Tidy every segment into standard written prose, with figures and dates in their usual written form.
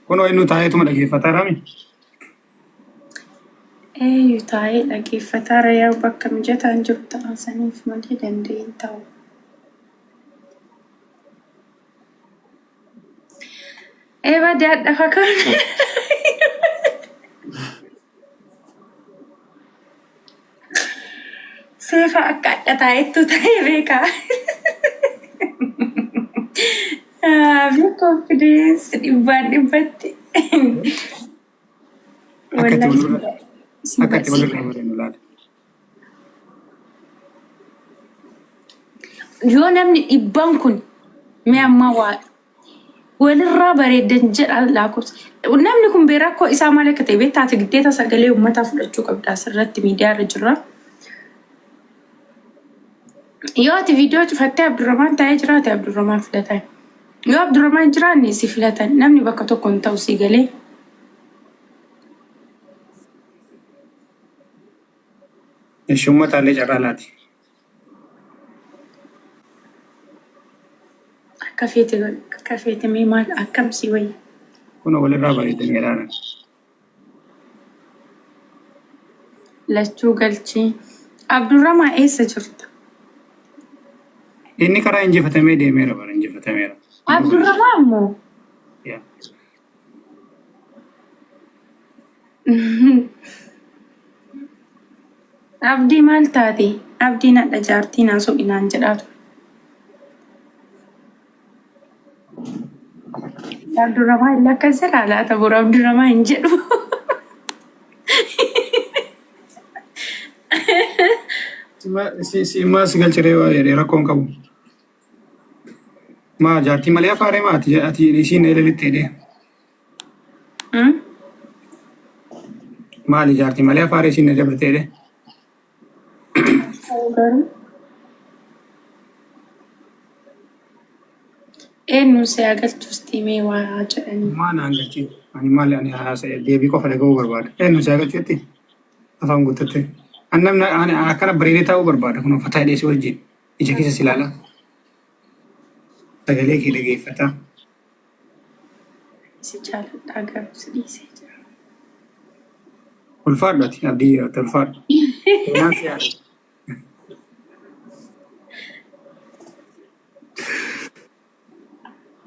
Kun eenyu taa'eetuma dhaggeeffataa rami? Taa'ee dhaggeeffataara yaa bakka mijataan jiru ta'aasaniif malee danda'een ta'u. Badaadha fakkaan. Seefa akka adda taa'ettu ta'ee beekaa. Fi confidence dhibbaan dhibbatti. Akkatti walirraa bareenu laata. Yoo namni dhibbaan kun mee amma walirraa bareedan jedha lakkoofsa. Namni kun rakkoo isaa maal akka ta'e beektaa ati giddeeta sagalee uummataa fudhachuu qabda asirratti miidiyaa irra jirra. Yoo ati viidiyoo cufattee Abdurrahmaan taa'ee jiraate Abdurrahmaan filatan. Yoo Abdurrahmaan jiraanne si filatan namni bakka tokko hin ta'u si galee. Uummataallee carraa laati. Akka feete mee maal akkam si wayya? Kun walirraa bareedanii ilaalan. Lachuu galchii. Abdurrahmaan eessa jirta? Inni karaa injifatamee deemeera bara injifatameera. Abdurrahmaan moo? Abdii maal taate? Abdiin hadha jaartii naasoo inaan jedhaatu. Abdurrahmaan illee akkas jedhaa laata boru Abdurrahmaan hin jedhu. Maas galchiree rakkoon qabu. Maa jaartii malee afaaree maati ati isiin eelalitti hidhee. Maali jaartii malee afaaree isiin dabartee hidhee. Eenyu si agartuus tiimee waa jedhanii. Maan hangachi ani maal ani haasa'e deebii qofa dhaga'uu barbaada. Eenyu si agartuutti afaan guuttatte. Namni akkana bareedee taa'uu barbaada kun uffataa hidhee si wajjin ija keessa si ilaala. Sagalee kee dhageeffata. Si jaaladhaa garuu si dhiisee jira. Ulfaadhu ati abdii ulfaadhu. Naan si yaada.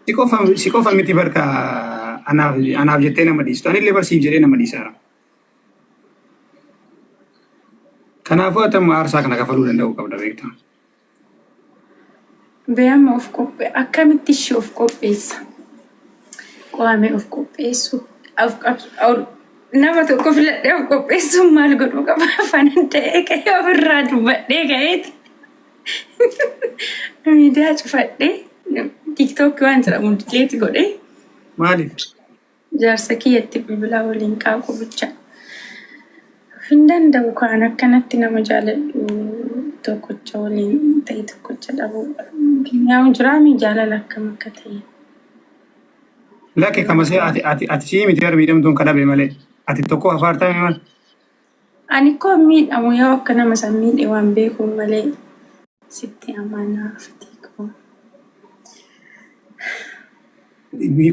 Si qofa miti barka anaaf jettee nama dhiistu. Anillee barsiif jedhee nama dhiisaara. Kanaafuu atamma aarsaa kana kafaluu danda'uu qabda beektaa. Beeyama of qophee akkamitti ishee of qopheessa? Qo'amee of qopheessu. Nama tokko filadhee of qopheessuun maal godhuu qaba afaan ta'ee ka'ee ofirraa dubbadhee ka'eeti. Miidiyaa cufadhee tiktookii waan jedhamu dileeti godhee. Maaliif? Jaarsa kiyyatti bilbilaa waliin qaaqu bicha. Hin danda'u kaan akkanatti nama jaaladhu tokkocha waliin ta'e tokkocha dhabuu. Yaa'u jiraami jaalala akkam akka ta'e. Lakkee kamasee ati sii miti gara miidhamtuun kadhabe malee ati tokko afaartame malee. Ani koo miidhamu yoo akka nama san miidhe waan beekuun malee sitti amanaa fitiikoo.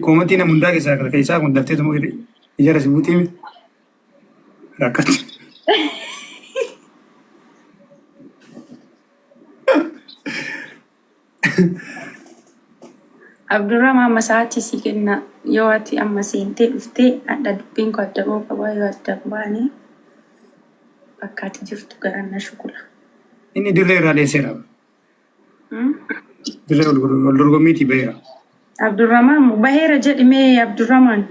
Koomatii nama hundaa keessaa kun daftee tumoo ijara si buutii miti. Rakkatti. Abdurrahmaan masaati si kenna yoo ati amma seentee dhuftee adda dubbiin koo adda ba'uu qabaa yoo adda baane bakka ati jirtu garanna shukula. Inni dirree irraa dheesseera. Dirree wal dorgommiitii baheera. Abdurrahmaan baheera jedhimee Abdurrahmaan.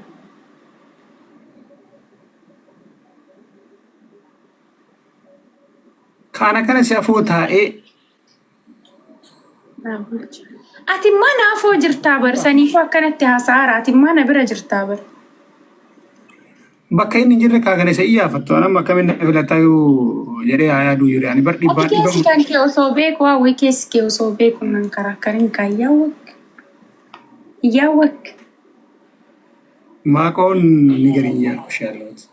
Kana si afoo taa'ee. Ati mana afoo jirtaa bar saniifuu akkanatti haasa'aara ati mana bira jirtaa bar. Bakka inni jirre kaagane isa iyyaafattu anamma akkamiin filataa yoo jedhee haa yaaduu jiru ani bar dhibbaa Ati keessi kan kee osoo beeku waawwee keessi kee osoo beeku nan karakkariin kan yaawwak. Maaqoon ni gariin yaadku shaallooti.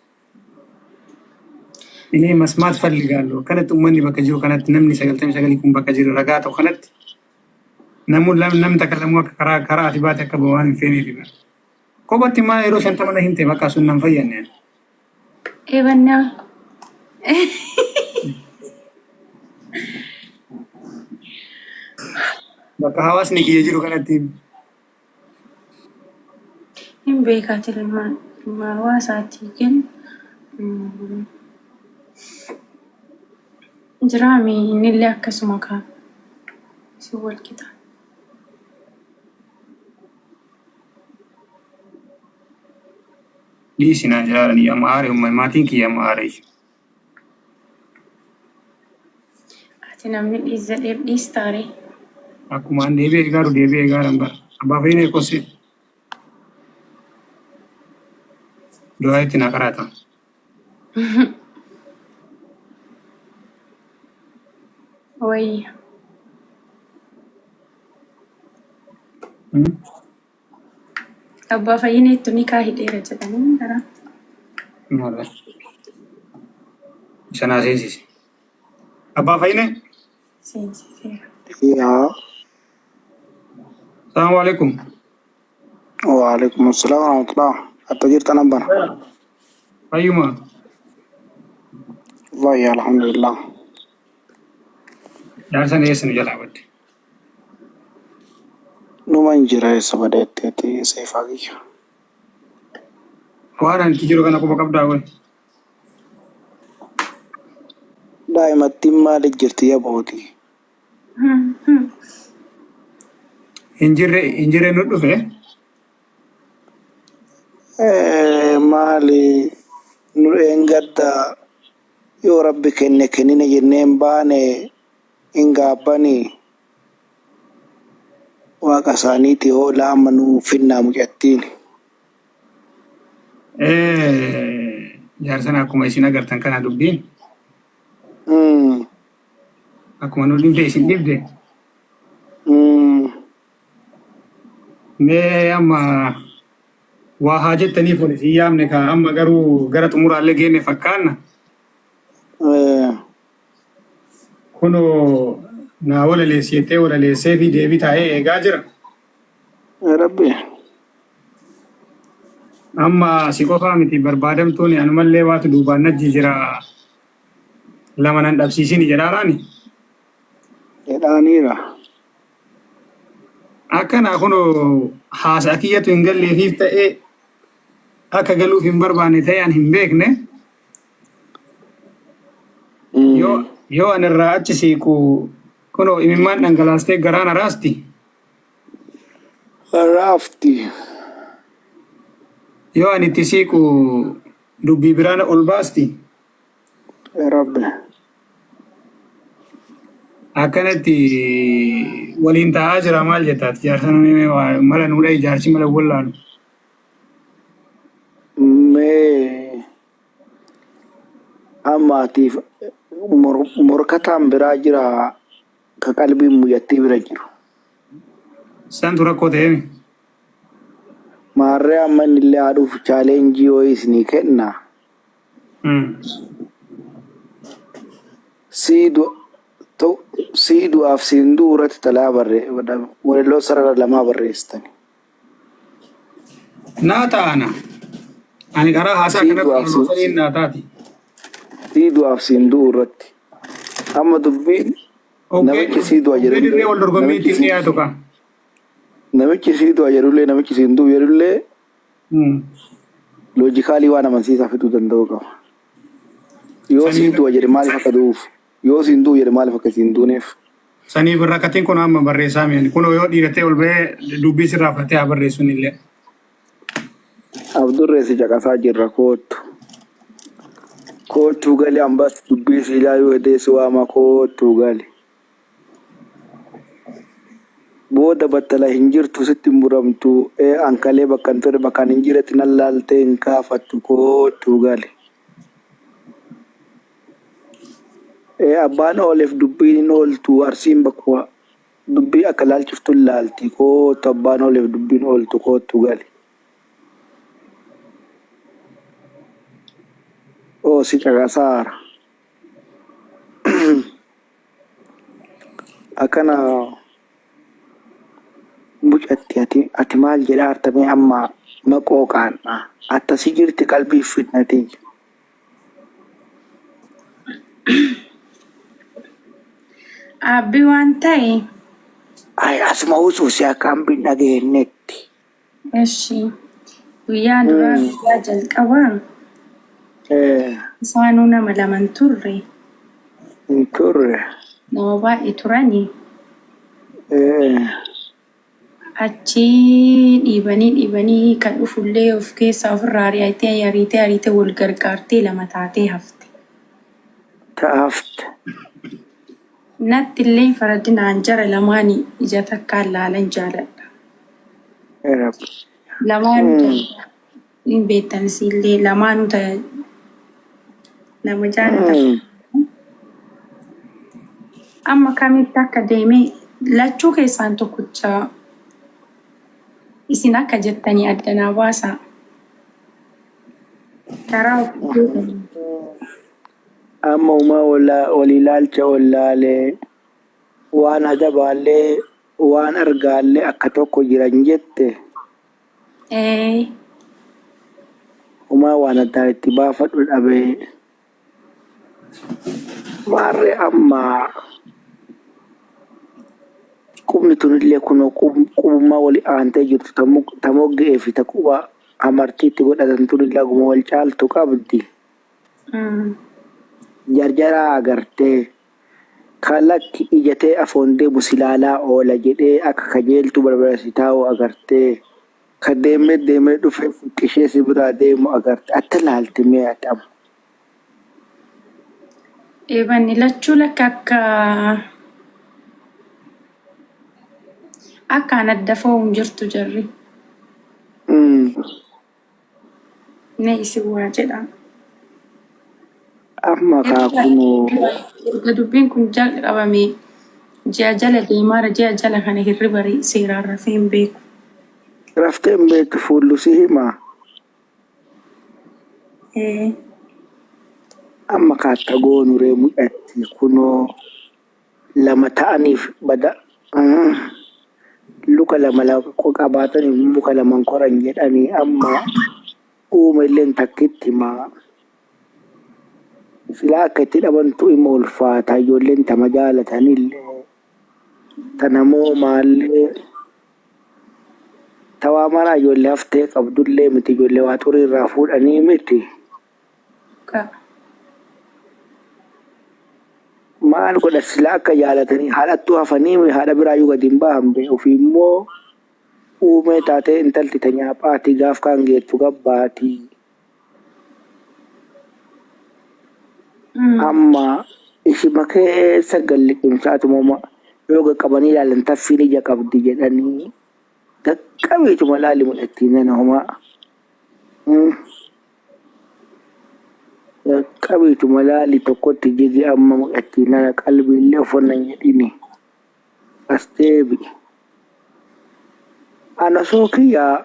Ini masmaat falligaallu kanatti uummanni bakka jiru kanatti namni 99 kun bakka jiru ragaa ta'u kanatti namun takka lamu akka karaa ati baate akka bawaan hin feeneefi bara. Kophaatti maa yeroo 50 hinte bakka sun nan fayyadne. Eebannaa. Bakka hawaasni kiyya jiru kanatti Hin beekaa tilmaan hawaasaati jennu. Jiraami innillee akkasuma kaa si wal qixa. dhiisinaa jiraaranii amma aare maatiin kiyya amma aare. Ati namni dhiisa dheef dhiistaare. Akkuma an deebi'ee gaaran bara. Abbaa fayyina eekosse. Du'aa itti na qaraata. Wayya. Abbaa fayyineettu ni kaahidheera jedhanii gara. Mara. Sanaa seensisi. Abbaa fayyine. Seensiseera. yaa Salaamu alaikum. waalaikum assalam warahmatullah atto jirtan abbana Fayyuma. wallahi alhamdulillah Jaarsan eessinu jalaa badde. numan jira isa badeetteeti seefaa kiyya Waan an jiru kana quba qabdaa qoy. daa'imattiin maaliif jirti yabooti Injirre nu dhufe. maali nu gadda yoo rabbi kenne kennine jenneen baane hin gaabbanii waaqa isaaniiti hoo laama nu finnaa mucattiin Jaarsan akkuma isin agartan kana dubbiin. Mm, Akkuma nu dhibde isin dhibde. mm, Mee amma waa haa jettaniif ol isin yaamne ka amma garuu gara xumuraallee geenne fakkaanna. Kunoo naa walaleessitee walaleessee fi deebii taa'ee eegaa jira. rabbi Amma si qofaa miti barbaadamtuun anumallee waatu duubaan najji jira. Lama nan dhabsiisini jedhaaraani. jedhaaniira Akkana kunoo haasaa kiyyatu hin galleefiif ta'ee akka galuuf hin barbaanne ta'e an hin beekne. Yoo an irraa achi siiqu kunoo imimmaan dhangalaastee garaan araasti. raafti Yoo an itti siiqu dubbii biraan ol baasti. rabbi Akkanatti waliin taa'aa jira maal jettaati jaarsan mala nuudha ijaarsi mala wallaalu. mee ammaatiif morkataan biraa jira ka qalbiin muyyattii bira jiru Santu rakkoo ta'eemi. maarree amma innillee haadhuuf chaaleenjii wayii isinii kenna siidu'aaf siinduu irratti talaa waliloo sarara lamaa barreessitani Naa ta'ana. Ani karaa haasaa kanatti sadiin naa taati. siidu'aaf siinduu irratti amma dubbiin namichi siidu'a Dirree wal dorgommii ittiin dhiyaatu ka. namichi siidu'a jedhullee namichi siinduu jedhullee loojikaalii waan amansiisaa fiduu danda'u qaba. Yoo siidu'a jedhe maaliif akka du'uuf yoo siinduu jedhe maaliif akka siinduuneef Sanii birraa katiin kun amma barreessaa mi'ani. Kunoo yoo dhiiratee ol ba'ee dubbii sirraa fudhatee haa barreessuun illee. abdurreessi caqasaa jirra koottuu gali ambas dubbii si ilaaluu edeessi waama koottuu gali booda battala hin jirtu sitti hin muramtu ankalee bakka hin turre bakka hin jiretti nan laaltee hin kaafattu koottuu gali abbaan ooleef dubbiin hin ooltu arsiin bakka dubbii akka laalchiftu hin laalti koottu abbaan ooleef dubbiin ooltu koottuu gali si caqasaara akkana mucatti ati maal jedha artame amma maqooqaan attasi jirti qalbii fitnatii. Abbi waan ta'e. Ay asuma usuusi akkaan bin dhageenyetti. Eshi. Guyyaa duraa guyyaa jalqabaa. Isaanuu nama laman turre. Hin turre. Nama baay'ee turani. Achi dhiibanii kan dhufullee of keessaa ofirraa ariitee wal gargaartee lama taatee hafte. Taafte. Natti illee faradinaan jara lamaanii ija takkaan laalan jaaladha. Lamaanuu hin beektanis illee lamaanuu nama jaalata. Amma kamitti akka deemee lachuu keessaan tokkicha isin akka jettanii addanaa baasaa. Karaa ofii Amma uumaa wal ilaalcha wallaalee waan adabaallee waan argaallee akka tokko jiran jette. Uumaa waan addaan itti baafadhu dhabee. Maarree amma qubni tunillee kunoo qubummaa wali aantee jirtu tamoo ga'ee fi taquba amartiitti godhatan tunillee aguma wal caaltu qabdi. Jarjaraa agartee kalatti ijatee afoon deemu silaalaa oola jedhee akka kajeeltu barbaadasi taa'u agartee kan deemee dhufee fuqqishee si biraa deemu agarte atta laalte mee adhamu. Eebanni lachuu lakka akkaan adda fo'uun jirtu jarri. Ne isin waa jedhama. Amma kaakunoo. Erga dubbiin kun jalqabame ji'a jala deemaara ji'a jala kana hirriba seeraan rafee hin beeku. Raftee hin beektu fuullu si himaa. Amma kaatta goonuree mul'atti kunoo lama ta'aniif bada luka lama qabaataniif muka laman koran jedhanii amma uuma illeen takkitti himaa. Silaa akka itti dhabantu ima ulfaata ijoolleen tama jaalatanillee tanamoo maallee tawaa mara ijoollee haftee qabdullee miti ijoollee waa xurii irraa fuudhanii miti. Maal godha silaa akka jaalatanii haadhattuu hafanii haadha biraayyuu gadi hin bahan bee ofii immoo uumee taatee intalti ta nyaaphaati gaaf kaan geettu gabbaatii. Amma ishima keessa galliqimsaatuma yoo qaqqabanii ilaalan taffiin ija qabdi jedhanii qaqqabeetuma laali mul'attiin nana homaa. Qaqqabeetuma laali tokkotti jigi amma mul'attiin nana qalbiillee ofonnan jedhini as deebi. Ana soo kiyyaa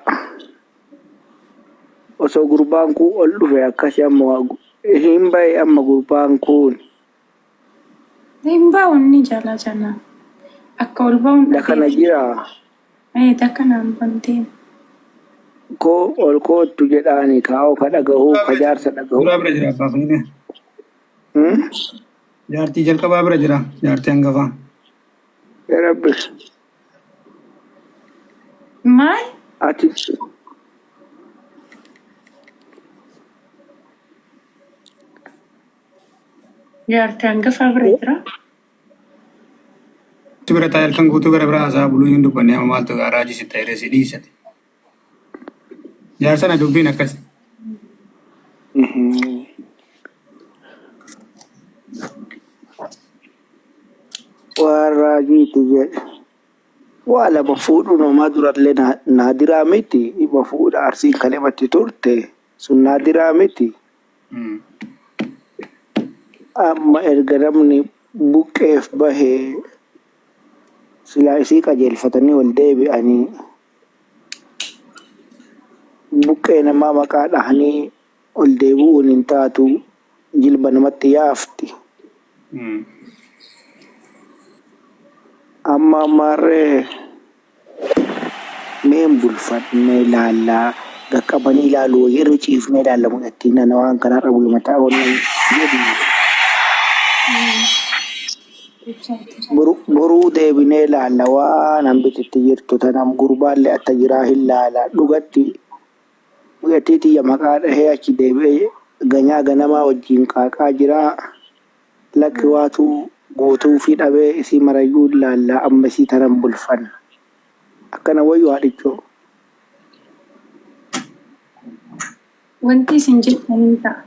osoo gurbaan kun ol dhufe akkasi amma hin bahe amma gurbaan kun. Hin bahuun ni jala. Akka ol bahuun dakana jira. Dakanaan bantee. Ko ol kootu jedhaani kaa'oo ka dhagahuu ka jaarsa dhagahuu. Suuraa bira jira abbaa fayyadee. Jaartii jalqabaa bira jira jaartii hangafaa. Yaa Rabbi. Maal? Ati. Jaartii hangafaa bira jira. Bira taa'ee kan guutuu gara biraa haasaa buluu hin dubbanne amma maaltu raajii si ta'e reessi dhiisate. Jaarsana dubbiin akkas. Waan raajiiti jedhe. Waa lama fuudhu namaa durallee naadiraa miti. Ima fuudha arsiin kan himatti turte sun naadiraa miti. Amma erga namni buqqeef bahee silaa isii qajeelfatanii wal deebi'anii buqqee namaa maqaa dhahanii ol deebi'uun hin taatu jilba namatti yaafti. Amma ammaarree meen bulfannee ilaallaa qaqqabanii ilaalu yeroo ciifnee ilaalamu ittiin waan kanarra bu'e mataa oolanii jedhu boruu deebinee ilaalla waan hambititti jirtu tanam gurbaallee atta jiraa hin laala dhugatti mucattii tiyya maqaa dhahee achi deebi'ee ganyaa ganamaa wajjin qaaqaa jiraa lakki waatu gootuu fi dhabee isii marayyuu ilaalla amma isii tanan bulfan akkana wayyu haadhichoo. Wanti isin jettaniin ta'a.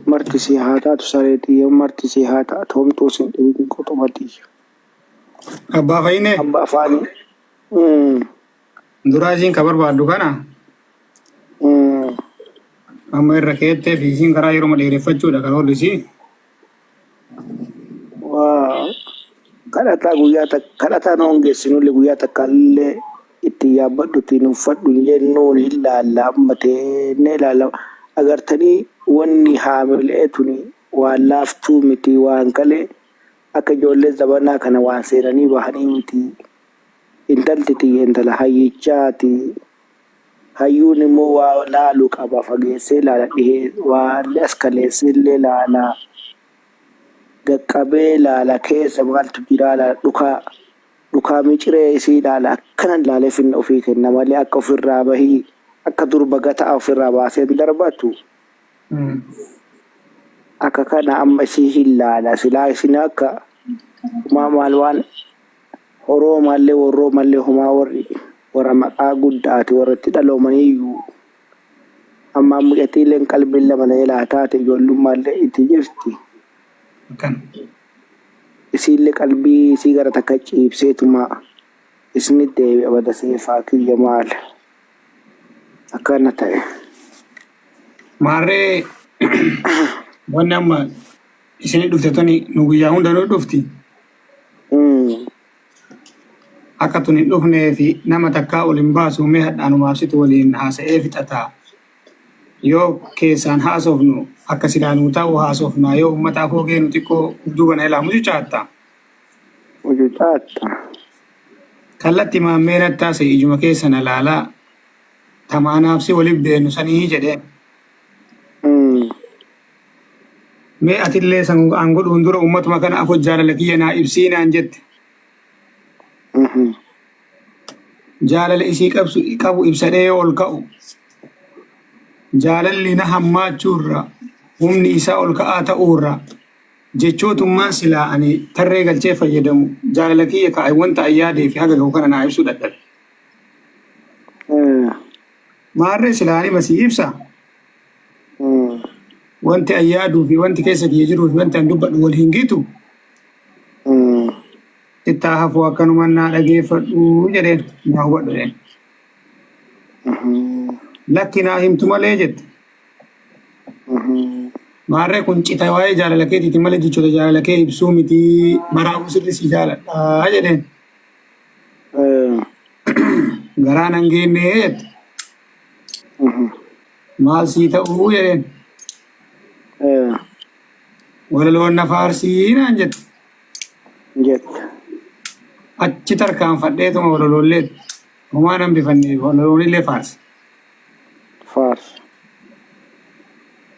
Marti si haa taatu sareetii yoo marti si haa taatu homtuu sin dhibiin qoxumatii. Abbaa fayyine Abbaa afaanii. duraa isiin ka barbaaddu kana amma irra keettee fi isiin karaa yeroo dheereffachuudha kan oolisi. Waa kadhataa guyyaa kadhataa na hongeessinullee guyyaa takkaallee itti yaabbadhutti uffadhu hin jennuun hin laalla amma teennee ilaalla agartanii wanni haamilee tuni waan laaftuu miti waan kalee akka ijoollee zabanaa kana waan seenanii bahanii miti intalti tiyya intala hayyichaati hayyuun immoo waa laaluu qaba fageessee ilaala dhihee waan as kaleessillee ilaala gaqqabee ilaala keessa maaltu jira ilaala dhukaa miciree isii ilaala akkana ilaalee finna ofii kenna malee akka ofirraa bahii akka durba gataa ofirraa baasee darbatu. Akka kana amma isii hin laala silaa isin akka maal waan horoo mallee warroo mallee humaa warra maqaa guddaati warra itti dhaloomaniiyyuu amma mucatiileen qalbiin lama na ilaa taate ijoollummallee itti jirti. Isiillee qalbii isii gara takka ciibseetuma isni deebi'a bada seefaa kiyya maal akkana ta'e. Maarree wanni amma isin dhufte tuni nu guyyaa hundanuu dhufti. Akka tun hin dhufnee fi nama takkaa ol hin baasu mee hadhaanumaafsitu waliin haasa'ee fixataa. Yoo keessaan haasofnu akka sidaanuu ta'u haasofnaa yoo uummataaf hogee nu xiqqoo duuba na ilaa mucucaatta. Mucucaatta. Kallatti maammee nattaase ijuma keessa na laalaa tamaanaafsi waliif deenu sanii jedheen. Mee atillee san godhuun dura uummatuma kana afoo jaalala kiyya naa ibsiinaan jette. Jaalala isii qabu ibsadhee ol ka'u. Jaalalli na hammaachuurra humni isaa ol ka'aa ta'uurra jechootummaan silaa ani tarree galchee fayyadamu jaalala kiyya ka'e wanta ayyaadee fi haga ga'u kana naa ibsuu dadhabe. Maarree silaa ani masii ibsa. Wanti ayyaaduu fi wanti keessa kiyya jiruu fi wanti an dubbadhu wal hin gitu. Ittaa hafuu akkanumaan naa dhageeffadhu jedheen naa hubadhu jedheen. Lakki naa himtu malee jette. Maarree kun cita waa'ee jaalala keetiiti malee jechoota jaalala kee ibsuu miti maraa'uu sirri si jaaladha jedheen. Garaan an geennee jette. Maal sii ta'uu jedheen. Walaloon na faarsii naan jette. Achi tarkaanfadheetuma walaloollee homaa nan bifannee walaloonillee faarse.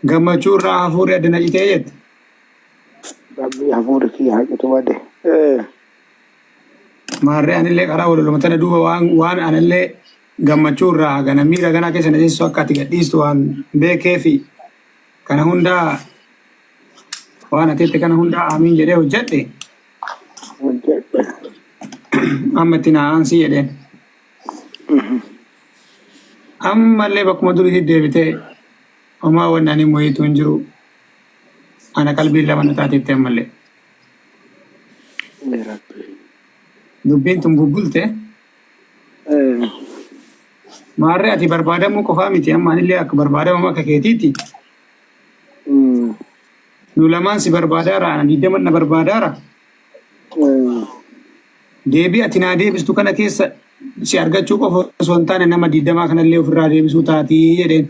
Gammachuurraa hafuurri addana citee jette. Rabbi hafuurri kiyya haqatu bade. Maarree anillee karaa walaluma tana duuba waan anallee gammachuurraa gana miira ganaa keessa na teessisu akka ati gadhiistu waan beekee fi kana hundaa waan ateette kana hundaa aamiin jedhee hojjedhe. Amma itti naa aansii jedheen. Ammallee bakkuma duriitti deebitee homaa wanni ani mo'iitu hin jiru. Ana qalbiin lama na taateetti ammallee. Dubbiin tun bubbulte. Maarree ati barbaadamuu qofaa miti amma anillee akka barbaadamu akka keetiiti. Nu lamaan si barbaadaara ana diidaman na barbaadaara. Deebii ati naa deebistu kana keessa si argachuu qofa osoo hin taane nama diidamaa kanallee ofirraa deebisuu taatii jedheen.